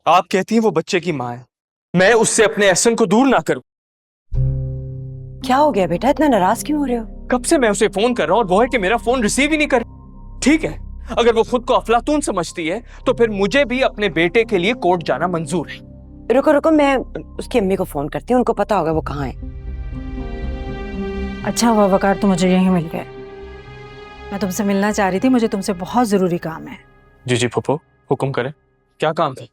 आप कहती हैं वो बच्चे की माँ है, मैं उससे अपने एहसन को दूर ना करूं। क्या हो गया बेटा, इतना नाराज क्यों हो रहे हो? कब से मैं उसे फोन कर रहा हूं और वो है कि मेरा फोन रिसीव ही नहीं कर। ठीक है, अगर वो खुद को अफलातून समझती है तो फिर मुझे भी अपने बेटे के लिए कोर्ट जाना मंजूर है। रुको रुको, मैं उसकी अम्मी को फोन करती हूँ, उनको पता होगा वो कहाँ है। अच्छा हुआ वकार, तो मुझे यहीं मिल गए। मैं तुमसे मिलना चाह रही थी, मुझे तुमसे बहुत जरूरी काम है। जी जी फूफो, हुक्म करें, क्या काम था?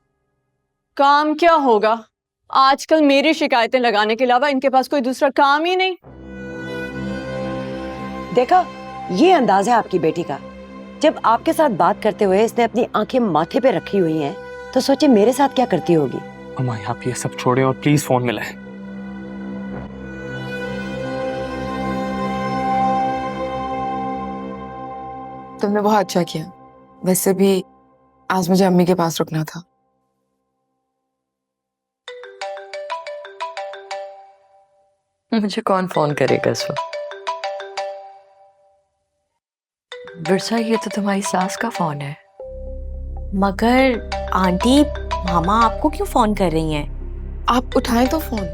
काम क्या होगा, आजकल मेरी शिकायतें लगाने के अलावा इनके पास कोई दूसरा काम ही नहीं। देखा, ये अंदाज है आपकी बेटी का। जब आपके साथ बात करते हुए इसने अपनी आंखें माथे पे रखी हुई हैं, तो सोचे मेरे साथ क्या करती होगी। अम्मा आप ये सब छोड़े और प्लीज फोन मिलाएं। तुमने बहुत अच्छा किया। वैसे भी आज मुझे अम्मी के पास रुकना था। मुझे कौन फोन करेगा इस वक्त? विरसा, ये तो तुम्हारी सास का फोन है। मगर आंटी, मामा आपको क्यों फोन कर रही हैं? आप उठाएं तो फोन।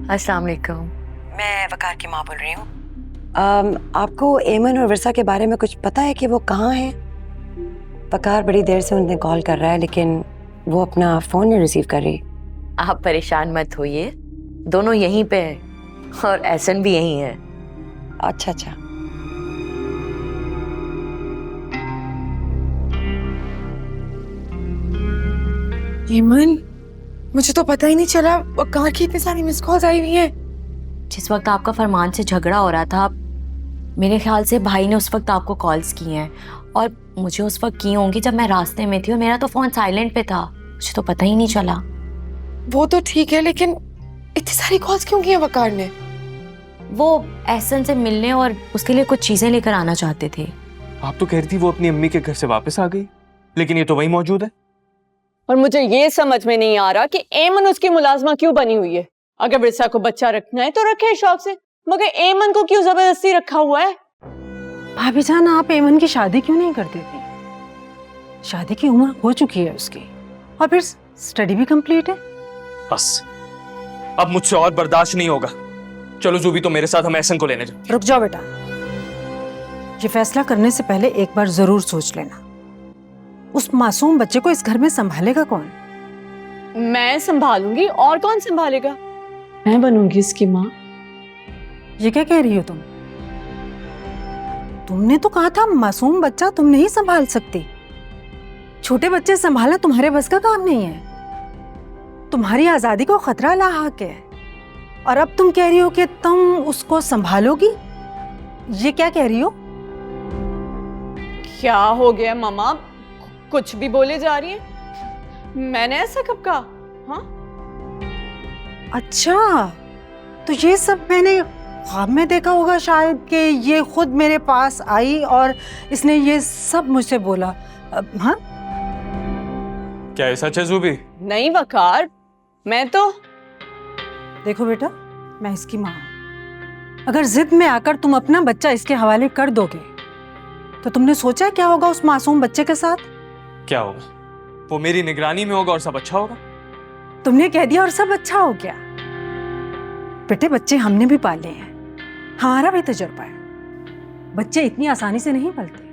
अस्सलाम वालेकुम। मैं वकार की माँ बोल रही हूँ। आपको एमन और विरसा के बारे में कुछ पता है कि वो कहाँ है? वकार बड़ी देर से उन्हें कॉल कर रहा है, लेकिन वो अपना फोन नहीं रिसीव कर रही। आप परेशान मत होइए, दोनों यहीं पे हैं और एहसन भी यहीं है। अच्छा अच्छा। ईमन, मुझे तो पता ही नहीं चला वकार की इतनी सारी मिस कॉल्स आई हुई हैं। जिस वक्त आपका फरमान से झगड़ा हो रहा था, मेरे ख्याल से भाई ने उस वक्त आपको कॉल्स की हैं, और मुझे उस वक्त की होंगी जब मैं रास्ते में थी और मेरा तो फोन साइलेंट पे था, मुझे तो पता ही नहीं चला। वो तो ठीक है, लेकिन इतनी सारी कॉल्स क्यों की हैं वकार ने? वो एहसन से मिलने और उसके लिए कुछ चीजें लेकर आना चाहते थे। आप तो कह रही थी वो अपनी अम्मी के घर से वापस आ गई, लेकिन ये तो वहीं मौजूद है। और मुझे ये समझ में नहीं आ रहा कि एमन उसकी मुलाजमा क्यों बनी हुई है। अगर विरसा को बच्चा रखना है तो रखे शौक से, मगर एमन को क्यों जबरदस्ती रखा हुआ है? भाभी जान, आप एमन की शादी क्यों नहीं कर देती? शादी की उम्र हो चुकी है उसकी, और फिर स्टडी भी कंप्लीट है। बस अब मुझसे और बर्दाश्त नहीं होगा। चलो जूबी, तो मेरे साथ हम एहसन को लेने जाओ। रुक जाओ बेटा, ये फैसला करने से पहले एक बार जरूर सोच लेना, उस मासूम बच्चे को इस घर में संभालेगा कौन? मैं संभालूंगी, और कौन संभालेगा? मैं बनूंगी इसकी माँ। ये क्या कह रही हो तुम? तुमने तो कहा था मासूम बच्चा तुम नहीं संभाल सकती। छोटे बच्चे संभालना तुम्हारे बस का काम नहीं है। तुम्हारी आजादी को खतरा लाहक है, और अब तुम कह रही हो कि तुम उसको संभालोगी। ये क्या कह रही हो? क्या हो गया मामा, कुछ भी बोले जा रही है? मैंने ऐसा कब कहा? हाँ, अच्छा, तो ये सब मैंने ख्वाब में देखा होगा शायद, कि ये खुद मेरे पास आई और इसने ये सब मुझसे बोला। हाँ, क्या ये सच है जूबी? नहीं वकार, मैं तो देखो बेटा, मैं इसकी माँ हूं। अगर जिद में आकर तुम अपना बच्चा इसके हवाले कर दोगे, तो तुमने सोचा क्या होगा उस मासूम बच्चे के साथ? क्या होगा? वो मेरी निगरानी में होगा और सब अच्छा होगा। तुमने कह दिया और सब अच्छा हो गया। बेटे, बच्चे हमने भी पाले हैं, हमारा भी तजुर्बा है। बच्चे इतनी आसानी से नहीं पलते,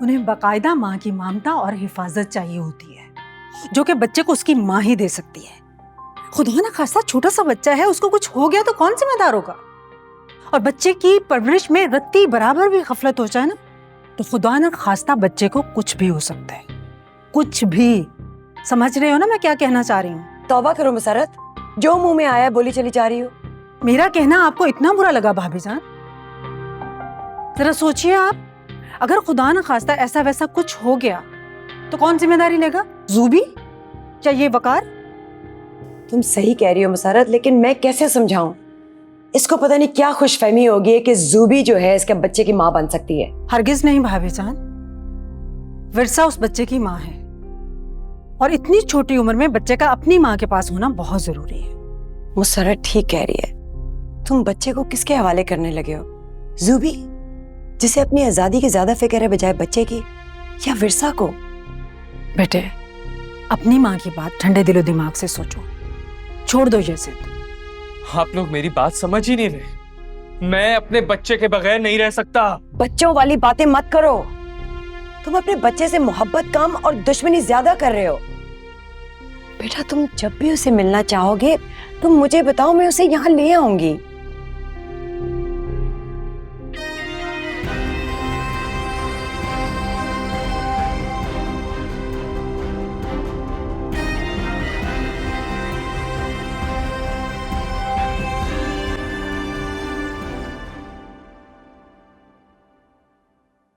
उन्हें बाकायदा माँ की ममता और हिफाजत चाहिए होती है, जो कि बच्चे को उसकी माँ ही दे सकती है। खुदा ना खास्ता छोटा सा बच्चा है, उसको कुछ हो गया तो कौन जिम्मेदार होगा? और बच्चे की परवरिश में रत्ती बराबर भी गफलत हो जाए ना, तो खुदा ना खास्ता बच्चे को कुछ भी हो सकता है, कुछ भी। समझ रहे हो ना मैं क्या कहना चाह रही हूँ? तौबा करो मुसरत, जो मुंह में आया बोली चली जा रही हो। मेरा कहना आपको इतना बुरा लगा भाभी जान? जरा सोचिए आप, अगर खुदा न खास्ता ऐसा वैसा कुछ हो गया तो कौन जिम्मेदारी लेगा? जूबी या ये वकार? तुम सही कह रही हो मुसरत, लेकिन मैं कैसे समझाऊं? इसको पता नहीं क्या खुशफहमी होगी कि जूबी जो है इसके बच्चे की माँ बन सकती है। हरगिज नहीं भाभी जान, विरसा उस बच्चे की माँ है, और इतनी छोटी उम्र में बच्चे का अपनी माँ के पास होना बहुत जरूरी है। मुसरत ठीक कह रही है। तुम बच्चे को किसके हवाले करने लगे हो? जूबी, जिसे अपनी आजादी की ज्यादा फिक्र है बजाय बच्चे की, या विरसा को, बेटे, अपनी माँ की बात ठंडे दिलो दिमाग से सोचो, छोड़ दो ये जिद। आप लोग मेरी बात समझ ही नहीं रहे। मैं अपने बच्चे के बगैर नहीं रह सकता। बच्चों वाली बातें मत करो। तुम अपने बच्चे से मोहब्बत कम और दुश्मनी ज्यादा कर रहे हो। बेटा, तुम जब भी उसे मिलना चाहोगे तुम मुझे बताओ, मैं उसे यहाँ ले आऊंगी।